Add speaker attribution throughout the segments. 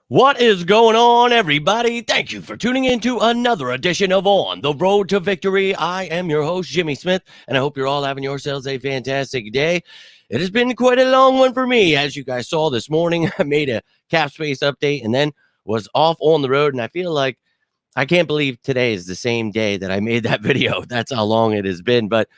Speaker 1: What is going on, everybody? Thank you for tuning in to another edition of On the Road to Victory. I am your host, Jimmy Smith, and I hope you're all having yourselves a fantastic day. It has been quite a long one for me. As you guys saw this morning, I made a cap space update and then was off on the road, and I feel like I can't believe today is the same day that I made that video. That's how long it has been. But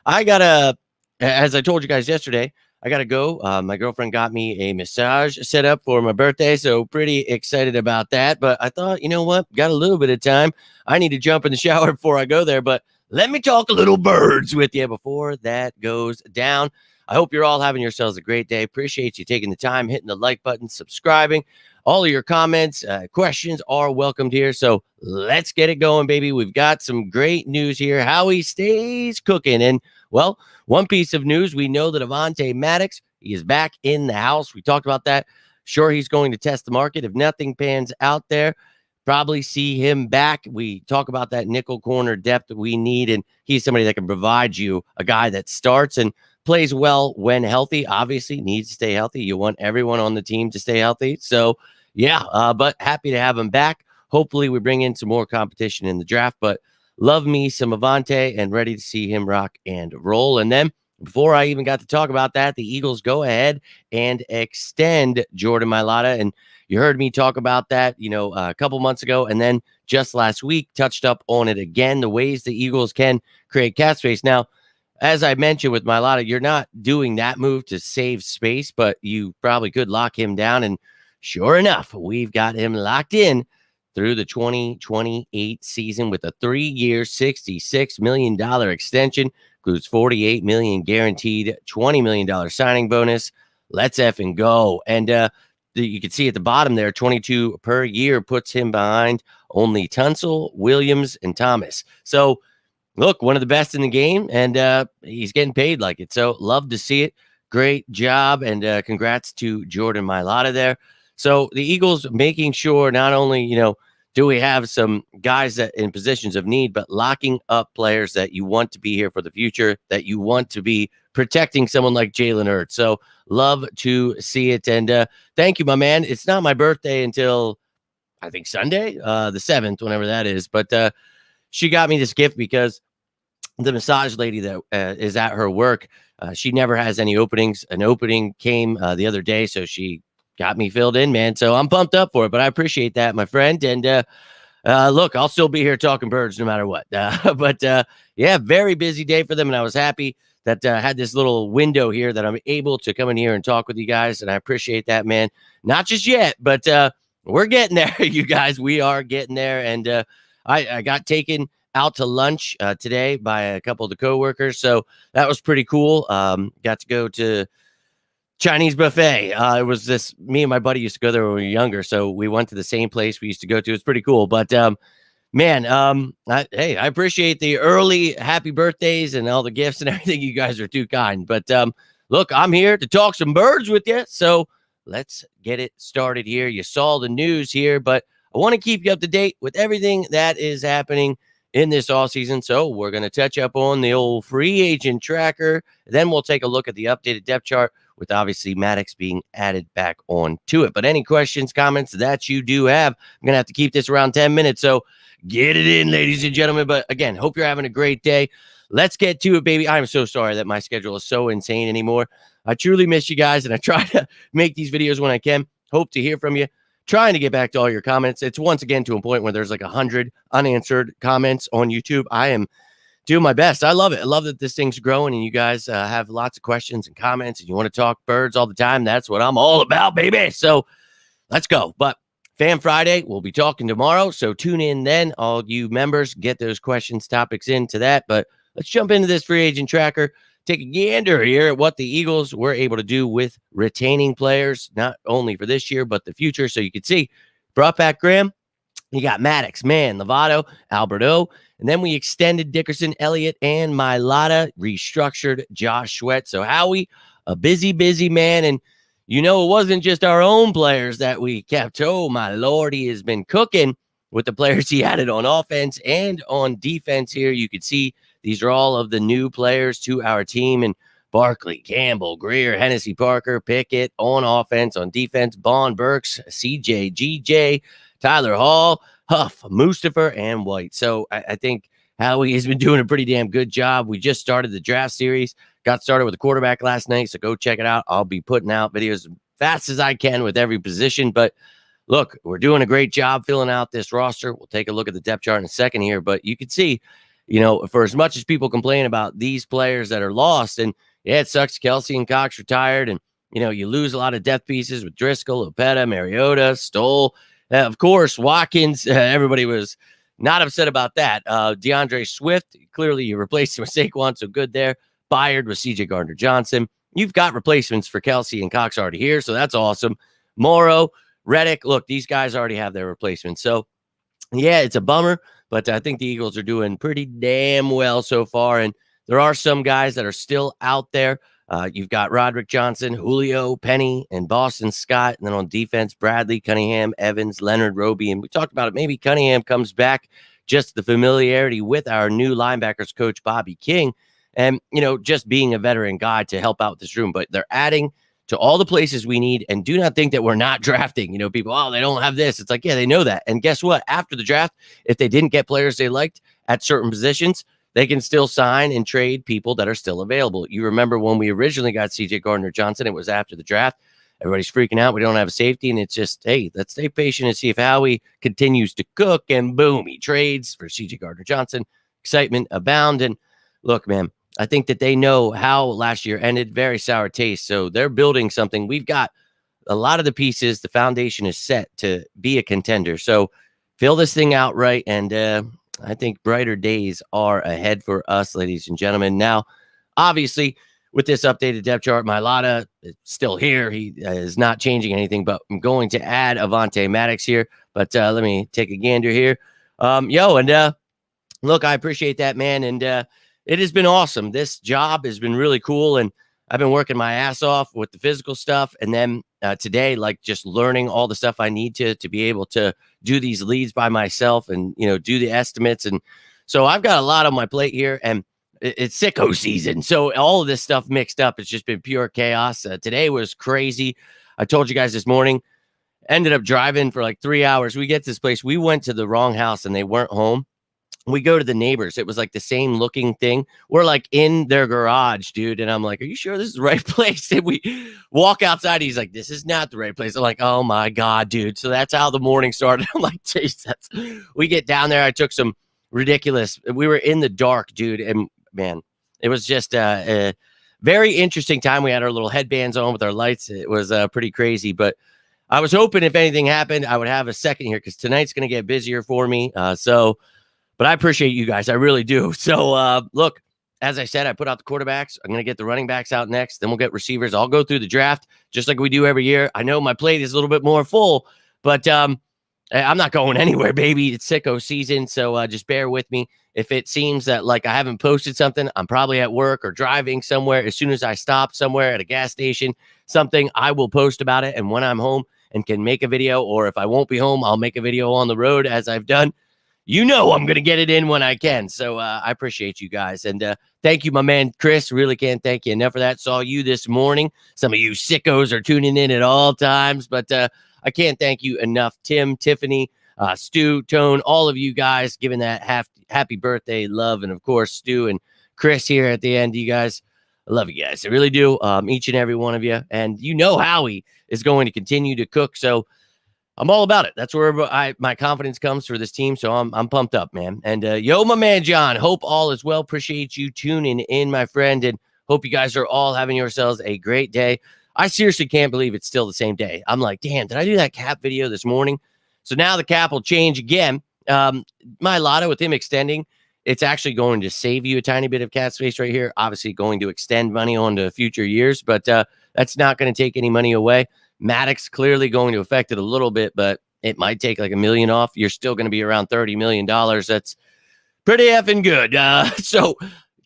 Speaker 1: I got to, as I told you guys yesterday, I got to go. My girlfriend got me a massage set up for my birthday, so pretty excited about that. But I thought, you know what? Got a little bit of time. I need to jump in the shower before I go there. But let me talk a little birds with you before that goes down. I hope you're all having yourselves a great day. Appreciate you taking the time, hitting the like button, subscribing. All of your comments, questions are welcomed here. So let's get it going, baby. We've got some great news here. Howie stays cooking. And, well, one piece of news, we know that Avonte Maddox, he is back in the house. We talked about that. Sure, he's going to test the market. If nothing pans out there, probably see him back. We talk about that nickel corner depth that we need, and he's somebody that can provide you a guy that starts and plays well when healthy. Obviously, needs to stay healthy. You want everyone on the team to stay healthy. So, yeah, but happy to have him back. Hopefully, we bring in some more competition in the draft, but love me some Avonte and ready to see him rock and roll. And then before I even got to talk about that, the Eagles go ahead and extend Jordan Mailata. And you heard me talk about that, a couple months ago. And then just last week, touched up on it again, the ways the Eagles can create cap space. Now, as I mentioned with Mailata, you're not doing that move to save space, but you probably could lock him down. And sure enough, we've got him locked in through the 2028 season with a 3-year, $66 million extension, includes $48 million guaranteed, $20 million signing bonus. Let's effing go. And you can see at the bottom there, 22 per year puts him behind only Tunsil, Williams, and Thomas. So, look, one of the best in the game, and he's getting paid like it. So, love to see it. Great job, and congrats to Jordan Mailata there. So, the Eagles making sure not only, do we have some guys that in positions of need, but locking up players that you want to be here for the future, that you want to be protecting someone like Jalen Hurts. So, love to see it. And thank you, my man. It's not my birthday until, I think, Sunday, the 7th, whenever that is. But she got me this gift because the massage lady that is at her work, she never has any openings. An opening came the other day, so she got me filled in, man. So I'm pumped up for it, but I appreciate that, my friend. And look, I'll still be here talking birds no matter what. But yeah, very busy day for them, and I was happy that I had this little window here that I'm able to come in here and talk with you guys, and I appreciate that, man. Not just yet, but we're getting there, you guys. We are getting there, and I got taken out to lunch today by a couple of the coworkers, so that was pretty cool. Got to go to Chinese buffet. It was this, me and my buddy used to go there when we were younger, so we went to the same place we used to go to. It's pretty cool. But man, hey, I appreciate the early happy birthdays and all the gifts and everything. You guys are too kind. But look, I'm here to talk some birds with you, so let's get it started here. You saw the news here, but I want to keep you up to date with everything that is happening in this offseason. So we're going to touch up on the old free agent tracker. Then we'll take a look at the updated depth chart with obviously Maddox being added back on to it. But any questions, comments that you do have, I'm going to have to keep this around 10 minutes. So get it in, ladies and gentlemen. But again, hope you're having a great day. Let's get to it, baby. I'm so sorry that my schedule is so insane anymore. I truly miss you guys, and I try to make these videos when I can. Hope to hear from you. Trying to get back to all your comments. It's once again to a point where there's like 100 unanswered comments on YouTube. I am doing my best. I love it. I love that this thing's growing and you guys have lots of questions and comments and you want to talk birds all the time. That's what I'm all about, baby. So let's go. But Fan Friday, we'll be talking tomorrow. So tune in then. All you members, get those questions, topics into that. But let's jump into this free agent tracker. Take a gander here at what the Eagles were able to do with retaining players, not only for this year, but the future. So you can see, brought back Graham. You got Maddox, Mann, Lovato, Alberto. And then we extended Dickerson, Elliott, and Mailata, restructured Josh Sweat. So Howie, a busy, busy man. And it wasn't just our own players that we kept. Oh, my Lord, he has been cooking with the players he added on offense and on defense here. You could see these are all of the new players to our team. And Barkley, Campbell, Greer, Hennessy, Parker, Pickett on offense. On defense, Bond, Burks, CJ, GJ, Tyler Hall, Huff, Mustafa, and White. So I think Howie has been doing a pretty damn good job. We just started the draft series, got started with the quarterback last night, so go check it out. I'll be putting out videos as fast as I can with every position, but look, we're doing a great job filling out this roster. We'll take a look at the depth chart in a second here, but you can see, for as much as people complain about these players that are lost, and yeah, it sucks Kelsey and Cox retired, and, you lose a lot of depth pieces with Driscoll, Opeta, Mariota, Stoll. Of course, Watkins, everybody was not upset about that. DeAndre Swift, clearly you replaced him with Saquon, so good there. Byard with CJ Gardner-Johnson. You've got replacements for Kelsey and Cox already here, so that's awesome. Morrow, Reddick, look, these guys already have their replacements. So, yeah, it's a bummer, but I think the Eagles are doing pretty damn well so far, and there are some guys that are still out there. You've got Roderick Johnson, Julio, Penny, and Boston Scott. And then on defense, Bradley, Cunningham, Evans, Leonard, Roby. And we talked about it. Maybe Cunningham comes back, just the familiarity with our new linebackers coach, Bobby King. And, just being a veteran guy to help out this room. But they're adding to all the places we need. And do not think that we're not drafting. People, they don't have this. It's like, yeah, they know that. And guess what? After the draft, if they didn't get players they liked at certain positions, they can still sign and trade people that are still available. You remember when we originally got CJ Gardner-Johnson, it was after the draft. Everybody's freaking out. We don't have a safety. And it's just, hey, let's stay patient and see if Howie continues to cook. And boom, he trades for CJ Gardner-Johnson. Excitement abound. And look, man, I think that they know how last year ended. Very sour taste. So they're building something. We've got a lot of the pieces. The foundation is set to be a contender. So fill this thing out right. And, I think brighter days are ahead for us, ladies and gentlemen. Now, obviously, with this updated depth chart, Mailata is still here. He is not changing anything, but I'm going to add Avonte Maddox here. But let me take a gander here. Look, I appreciate that, man. And it has been awesome. This job has been really cool. And I've been working my ass off with the physical stuff. And then today, like just learning all the stuff I need to be able to do these leads by myself and, do the estimates. And so I've got a lot on my plate here, and it's sicko season. So all of this stuff mixed up, it's just been pure chaos. Today was crazy. I told you guys this morning, ended up driving for like 3 hours. We get to this place. We went to the wrong house and they weren't home. We go to the neighbors. It was like the same looking thing. We're like in their garage, dude. And I'm like, are you sure this is the right place? And we walk outside. He's like, this is not the right place. I'm like, oh my God, dude. So that's how the morning started. I'm like, Jesus. We get down there. I took some ridiculous. We were in the dark, dude. And man, it was just a very interesting time. We had our little headbands on with our lights. It was pretty crazy. But I was hoping if anything happened, I would have a second here because tonight's going to get busier for me. But I appreciate you guys. I really do. So, look, as I said, I put out the quarterbacks. I'm going to get the running backs out next. Then we'll get receivers. I'll go through the draft just like we do every year. I know my plate is a little bit more full, but I'm not going anywhere, baby. It's sicko season. So just bear with me. If it seems that like I haven't posted something, I'm probably at work or driving somewhere. As soon as I stop somewhere at a gas station, something, I will post about it. And when I'm home and can make a video, or if I won't be home, I'll make a video on the road as I've done. I'm going to get it in when I can. So I appreciate you guys. And thank you, my man, Chris. Really can't thank you enough for that. Saw you this morning. Some of you sickos are tuning in at all times, but I can't thank you enough. Tim, Tiffany, Stu, Tone, all of you guys giving that happy birthday love. And, of course, Stu and Chris here at the end. You guys, I love you guys. I really do, each and every one of you. And Howie is going to continue to cook. So I'm all about it. That's where my confidence comes for this team. So I'm pumped up, man. And my man, John, hope all is well. Appreciate you tuning in, my friend. And hope you guys are all having yourselves a great day. I seriously can't believe it's still the same day. I'm like, damn, did I do that cap video this morning? So now the cap will change again. Mailata, with him extending, it's actually going to save you a tiny bit of cap space right here. Obviously going to extend money on to future years, but that's not going to take any money away. Maddox clearly going to affect it a little bit, but it might take like $1 million off. You're still going to be around $30 million. That's pretty effing good. So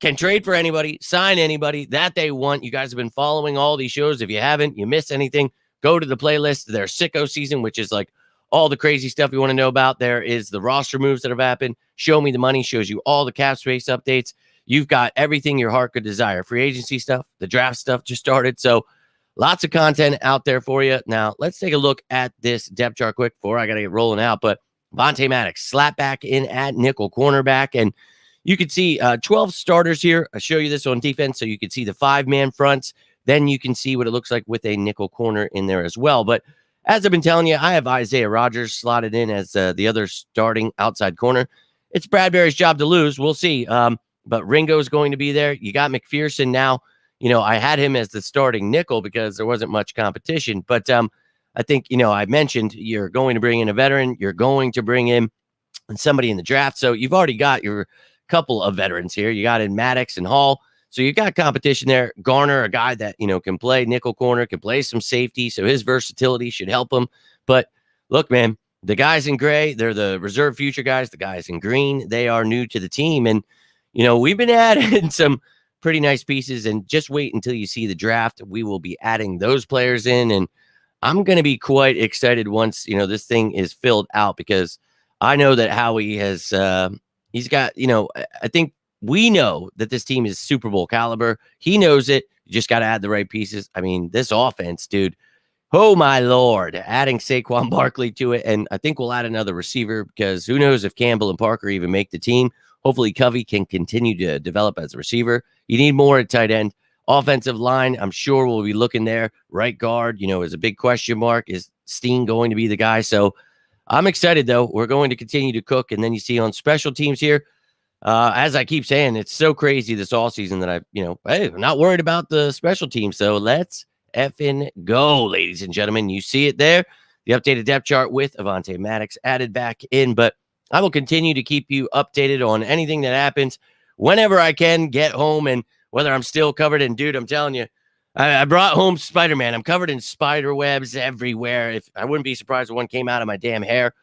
Speaker 1: can trade for anybody, sign anybody that they want. You guys have been following all these shows. If you haven't, you missed anything, go to the playlist. Their sicko season, which is like all the crazy stuff you want to know about. There is the roster moves that have happened. Show me the money, shows you all the cap space updates. you've got everything your heart could desire. Free agency stuff, the draft stuff just started. So lots of content out there for you. Now, let's take a look at this depth chart quick before I got to get rolling out. But Avonte Maddox slap back in at nickel cornerback. And you can see 12 starters here. I'll show you this on defense so you can see the 5-man fronts. Then you can see what it looks like with a nickel corner in there as well. But as I've been telling you, I have Isaiah Rodgers slotted in as the other starting outside corner. It's Bradbury's job to lose. We'll see. But Ringo's going to be there. You got McPherson now. I had him as the starting nickel because there wasn't much competition. But I think, I mentioned you're going to bring in a veteran. You're going to bring in somebody in the draft. So you've already got your couple of veterans here. You got in Maddox and Hall. So you've got competition there. Garner, a guy that, can play nickel corner, can play some safety. So his versatility should help him. But look, man, the guys in gray, they're the reserve future guys. The guys in green, they are new to the team. And, we've been adding some pretty nice pieces. And just wait until you see the draft. We will be adding those players in. And I'm going to be quite excited once, this thing is filled out, because I know that Howie has, he's got, I think, we know that this team is Super Bowl caliber. He knows it. You just got to add the right pieces. I mean, this offense, dude. Oh, my Lord. Adding Saquon Barkley to it. And I think we'll add another receiver, because who knows if Campbell and Parker even make the team. Hopefully, Covey can continue to develop as a receiver. You need more at tight end. Offensive line, I'm sure we'll be looking there. Right guard, is a big question mark. Is Steen going to be the guy? So I'm excited, though. We're going to continue to cook. And then you see on special teams here, as I keep saying, it's so crazy this all season that hey, I'm not worried about the special team. So let's effing go, ladies and gentlemen. You see it there, the updated depth chart with Avonte Maddox added back in. But I will continue to keep you updated on anything that happens whenever I can get home, and whether I'm still covered in, dude, I'm telling you, I brought home Spider-Man. I'm covered in spider webs everywhere. If I wouldn't be surprised if one came out of my damn hair.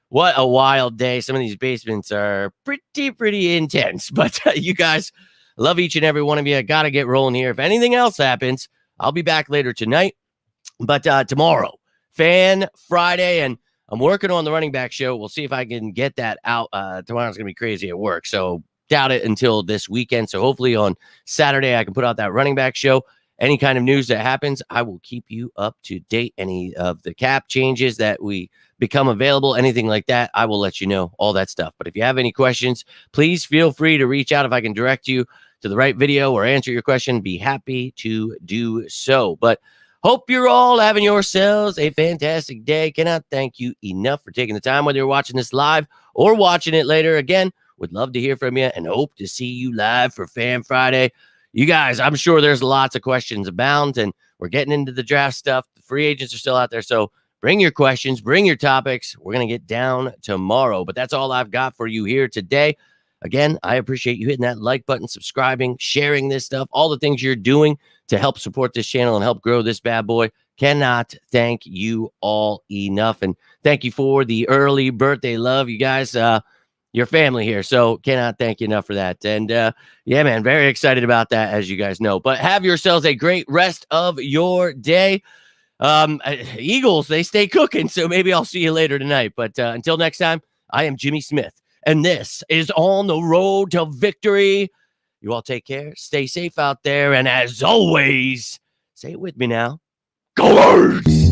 Speaker 1: What a wild day. Some of these basements are pretty intense. But you guys, love each and every one of you. I got to get rolling here. If anything else happens, I'll be back later tonight. But tomorrow, Fan Friday, and I'm working on the running back show. We'll see if I can get that out. Tomorrow's going to be crazy at work, so doubt it until this weekend. So hopefully on Saturday, I can put out that running back show. Any kind of news that happens, I will keep you up to date. Any of the cap changes that we become available, anything like that, I will let you know, all that stuff. But if you have any questions, please feel free to reach out. If I can direct you to the right video or answer your question, be happy to do so. But hope you're all having yourselves a fantastic day. Cannot thank you enough for taking the time, whether you're watching this live or watching it later. Again, would love to hear from you and hope to see you live for Fan Friday. You guys, I'm sure there's lots of questions abound, and we're getting into the draft stuff. The free agents are still out there, so bring your questions, bring your topics. We're going to get down tomorrow, but that's all I've got for you here today. Again, I appreciate you hitting that like button, subscribing, sharing this stuff, all the things you're doing to help support this channel and help grow this bad boy. Cannot thank you all enough, and thank you for the early birthday love, you guys. Your family here, so cannot thank you enough for that. And yeah, man, very excited about that, as you guys know. But have yourselves a great rest of your day. Eagles, they stay cooking, so maybe I'll see you later tonight. But until next time, I am Jimmy Smith, and this is On the Road to Victory. You all take care, stay safe out there, and as always, say it with me now, go Birds!